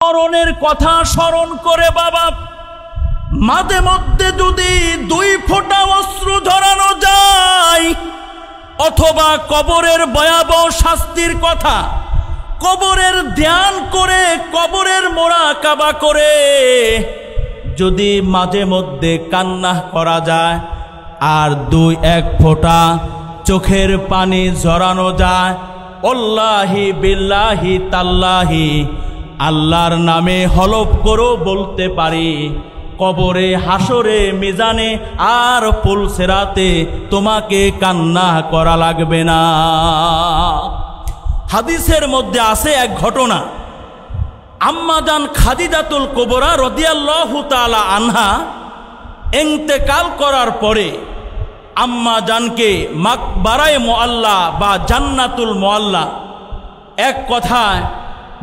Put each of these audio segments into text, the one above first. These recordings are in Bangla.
মরণের কথা স্মরণ করে বাবা মাঝে মধ্যে যদি 2 ফোঁটা অশ্রু ঝরানো যায়, অথবা কবরের ভয়াবহ শাস্তির কথা, কবরের ধ্যান করে, কবরের মোরাকাবা করে যদি মাঝে মধ্যে কান্না করা যায়, আর 2-1 ফোঁটা চোখের পানি ঝরানো যায়, আল্লাহি বিল্লাহি তাল্লাহি আল্লাহর নামে হলফ করো বলতে পারি, কবরে, হাসরে, মিজানে আর পুলসিরাতে তোমাকে কান্না করা লাগবে না। হাদিসের মধ্যে আছে এক ঘটনা, আম্মাজান খাদিজাতুল কুবরা রাদিয়াল্লাহু তাআলা আনহা ইন্তেকাল করার পরে আম্মাজানকে মাকবারায়ে মুআল্লা বা জান্নাতুল মুআল্লা, এক কথায়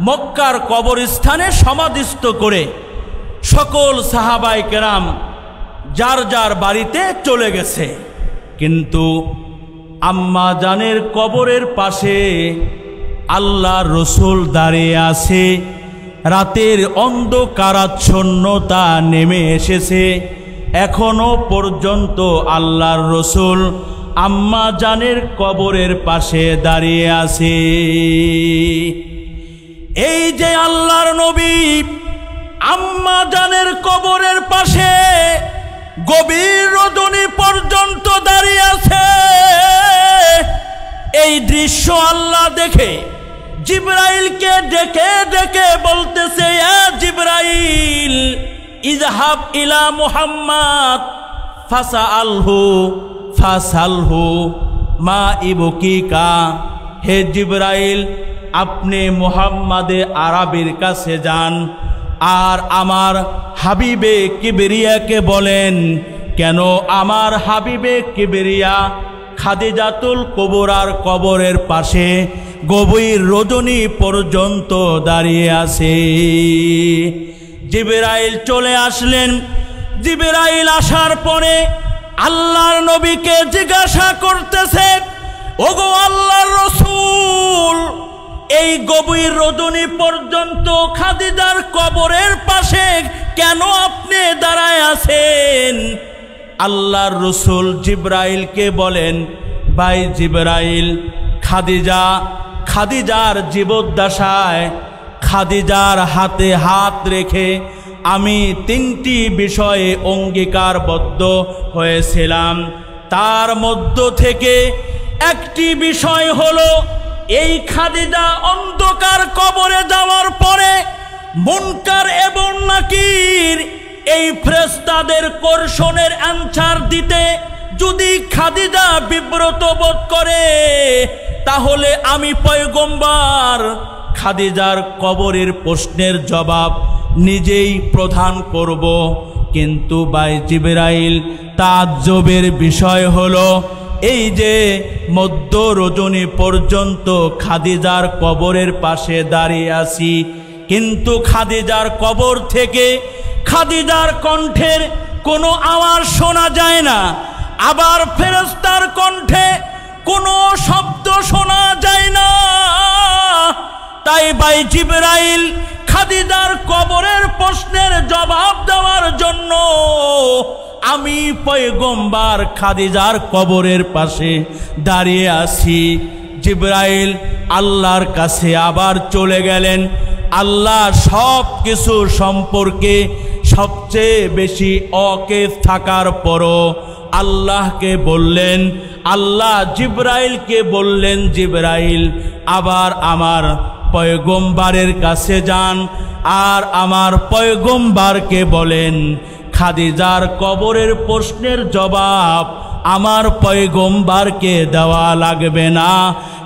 মক্কার কবরস্থানে সমাধিস্থ করে সকল সাহাবায়ে কেরাম যার যার বাড়িতে চলে গেছে। কিন্তু আম্মাজানের কবরের পাশে আল্লাহর রসুল দাঁড়িয়ে আছে। রাতের অন্ধকারাচ্ছন্নতা নেমে এসেছে, এখনো পর্যন্ত আল্লাহর রসুল আম্মাজানের কবরের পাশে দাঁড়িয়ে আছে। এই যে আল্লাহর নবী আম্মাজানের কবরের পাশে গভীর রজনী পর্যন্ত দাঁড়িয়ে আছে, এই দৃশ্য আল্লাহ দেখে জিবরাইলকে ডেকে ডেকে বলতেছে, ইয়া জিবরাইল ইযহাব ইলা মুহাম্মদ ফাসালহু মা ইবকিকা। হে জিবরাইল, আপনি মুহাম্মাদে আরবির কাছে যান আর আমার হাবিবে কিবরিয়াকে বলেন, কেন আমার হাবিবে কিবরিয়া খাদিজাতুল কুবরার কবরের পাশে গভীর রজনী পর্যন্ত দাঁড়িয়ে আছে। জিবরাইল চলে আসলেন। জিবরাইল আসার পরে আল্লাহর নবীকে জিজ্ঞাসা করতেছে, ওগো আল্লাহর রাসূল, এই গভীর রজনী পর্যন্ত খাদিজার কবরের পাশে কেন আপনি দাঁড়ায় আছেন? আল্লাহর রাসূল জিবরাইলকে বলেন, ভাই জিবরাইল, খাদিজার জীবদ্দশায় খাদিজার হাতে হাত রেখে আমি 3টি বিষয়ে অঙ্গীকারবদ্ধ হয়েছিলাম। তার মধ্য থেকে একটি বিষয় হলো, এই খাদিজা অন্ধকার কবরে যাওয়ার পরে মুনকার এবং নাকির এই ফেরেশতাদের কোরশনের অ্যানসার দিতে যদি খাদিজা বিব্রত বোধ করে, তাহলে আমি পয়গম্বর খাদিজার কবরের প্রশ্নের জবাব নিজেই প্রদান করব। কিন্তু ভাই জিবরাইল, তাজ্জবের বিষয় হলো, এই যে মধ্য রজনী পর্যন্ত খাদিজার কবরের পাশে দাঁড়িয়ে আছি, কিন্তু খাদিজার কবর থেকে খাদিজার কণ্ঠের কোনো আওয়াজ শোনা যায় না, আবার ফেরেশতার কণ্ঠে কোনো শব্দ শোনা যায় না। তাই ভাই জিবরাইল, খাদিজার কবরের প্রশ্নের জবাব দেওয়ার জন্য আমি পয়গম্বর খাদিজার কবরের পাশে দাঁড়িয়ে আছি। জিবরাইল আল্লাহর কাছে আবার চলে গেলেন। আল্লাহ সব কিছু সম্পর্কে সবচেয়ে বেশি অকেফ থাকার পরও আল্লাহকে বললেন, আল্লাহ জিবরাইলকে বললেন, জিবরাইল আবার আমার পয়গম্বরের কাছে যান আর আমার পয়গম্বরকে বলেন, খাদিজার কবরের প্রশ্নের জবাব আমার পয়গম্বরকে দেওয়া লাগবে না,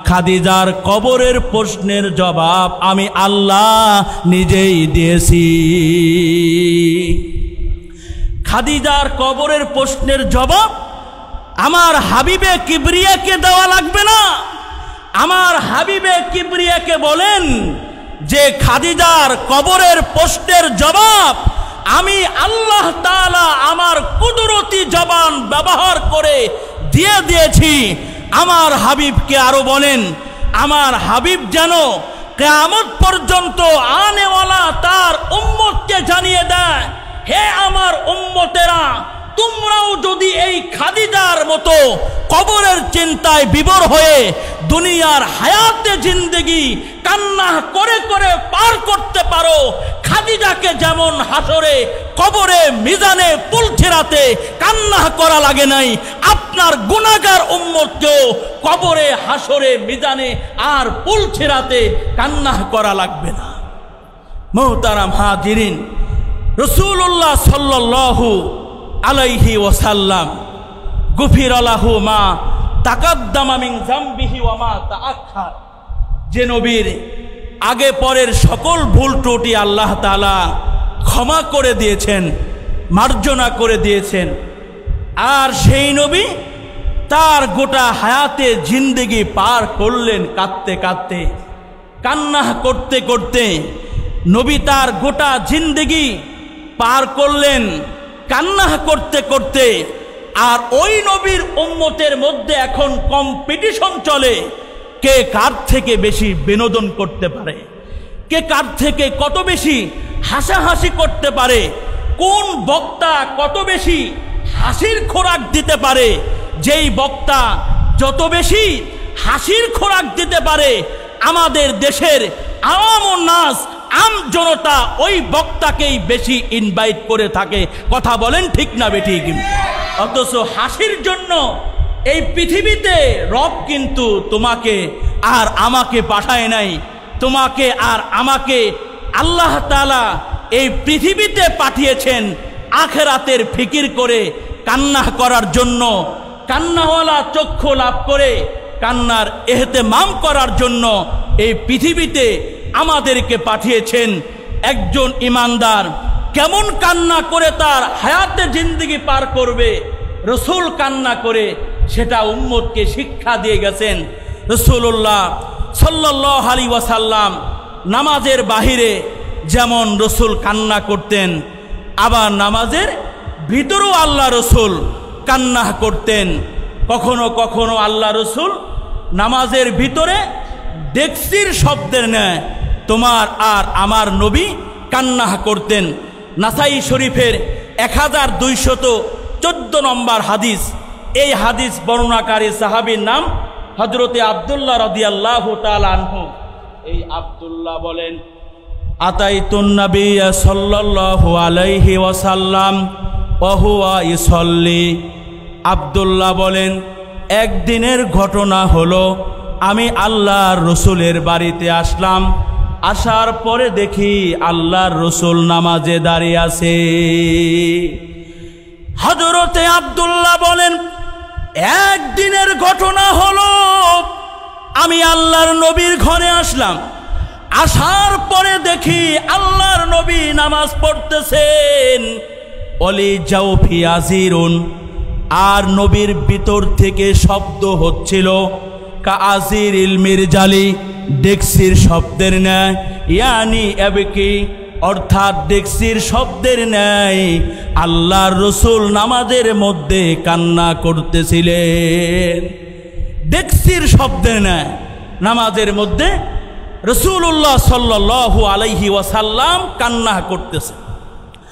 খাদিজার কবরের প্রশ্নের জবাব আমি আল্লাহ নিজেই দিয়েছি। খাদিজার কবরের প্রশ্নের জবাব আমার হাবিবে কিবরিয়াকে দেওয়া লাগবে না। আমার হাবিবে কিবরিয়াকে বলেন যে খাদিজার কবরের প্রশ্নের জবাব আমি আল্লাহ তাআলা আমার কুদরতি জবান ব্যবহার করে দিয়ে দিয়েছি। আমার হাবিবকে আরো বলেন, আমার হাবিব যেন কিয়ামত পর্যন্ত আনেওয়ালা তার মতো কবরের চিন্তায় বিভোর হয়ে দুনিয়ার হায়াতে জিন্দেগি কান্না করে করে পার করতে পারো, খাদিজাকে যেমন হাসরে কবরে মিজানে পুলছেরাতে কান্না করা লাগে নাই, আপনার গুনাহগার উম্মতকেও কবরে হাসরে মিজানে আর পুলছেরাতে কান্না করা লাগবে না। মুহতারাম হাজিরিন, রাসূলুল্লাহ সাল্লাল্লাহু আলাইহি ওয়াসাল্লাম গুফিরা লাহু মা তাকাদ্দামা মিন যামবিহি ওয়া মা তাআখার, যে নবীর আগে পরের সকল ভুল ত্রুটি আল্লাহ তাআলা ক্ষমা করে দিয়েছেন, মার্জনা করে দিয়েছেন, আর সেই নবী তার গোটা হায়াতে জিন্দেগি পার করলেন কাঁদতে কাঁদতে, কান্না করতে করতে। নবী তার গোটা জিন্দেগি পার করলেন কান্না করতে করতে। আর ওই নবীর উম্মতের মধ্যে এখন কম্পিটিশন চলে, কে কার থেকে বেশি বিনোদন করতে পারে, কে কার থেকে কত বেশি হাসাহাসি করতে পারে, কোন বক্তা কত বেশি হাসির খোরাক দিতে পারে। যেই বক্তা যত বেশি হাসির খোরাক দিতে পারে, আমাদের দেশের আওয়াম ও নাস আম জনতা ওই বক্তাকেই বেশি ইনভাইট করে থাকে। কথা বলেন ঠিক না বেঠিক? অথচ হাসির জন্য এই পৃথিবীতে রব কিন্তু তোমাকে আর আমাকে পাঠায় নাই। তোমাকে আর আমাকে আল্লাহ তাআলা এই পৃথিবীতে পাঠিয়েছেন আখিরাতের ফিকির করে, কান্না করার জন্য, কান্নাওয়ালা চক্ষু লাভ করে কান্নার এহতেমাম করার জন্য এই পৃথিবীতে আমাদেরকে পাঠিয়েছেন। একজন ইমানদার কেমন কান্না করে তার হায়াতে জিন্দেগি পার করবে, রসুল কান্না করে সেটা উম্মতকে শিক্ষা দিয়ে গেছেন। রাসূলুল্লাহ সাল্লাল্লাহু আলাইহি ওয়াসাল্লাম নামাজের বাহিরে যেমন রসুল কান্না করতেন, আবার নামাজের ভিতরেও আল্লাহ রসুল কান্না করতেন। কখনো কখনো আল্লাহ রসুল নামাজের ভিতরে ডেকসির শব্দের ন্যায় তোমার আর আমার নবী কান্না করতেন। নাসাই শরীফের 1214 নম্বর হাদিস। এই হাদিস বর্ণনাকারী সাহাবীর নাম হযরতে আব্দুল্লাহ রাদিয়াল্লাহু তাআলা আনহু। এই আব্দুল্লাহ বলেন, আতাইতুন নবিয়্য সাল্লাল্লাহু আলাইহি ওয়াসাল্লাম ওয়া হুয়া ইউসাল্লি। আব্দুল্লাহ বলেন, একদিনের ঘটনা হলো আমি আল্লাহর রসুলের বাড়িতে আসলাম, আসার পরে দেখি আল্লাহর রসুল নামাজে দাঁড়িয়ে আছে। হযরতে আব্দুল্লাহ বলেন, একদিনের ঘটনা হলো আমি আল্লাহর নবীর ঘরে আসলাম, আসার পরে দেখি আল্লাহর নবী নামাজ পড়তেছেন। অলি জাওফি আজিরুন, আর নবীর ভিতর থেকে শব্দ হচ্ছিল কাআজিরিল মিরজালি, ডেকসির শব্দের ন্যায়, ইয়ানি এবকি, অর্থাৎ ডেকসির শব্দের ন্যায় আল্লাহর রসুল নামাজের মধ্যে কান্না করতেছিলেন। ডেকসির শব্দের ন্যায় নামাজের মধ্যে রাসূলুল্লাহ সাল্লাল্লাহু আলাইহি ওয়াসাল্লাম কান্না করতেছেন।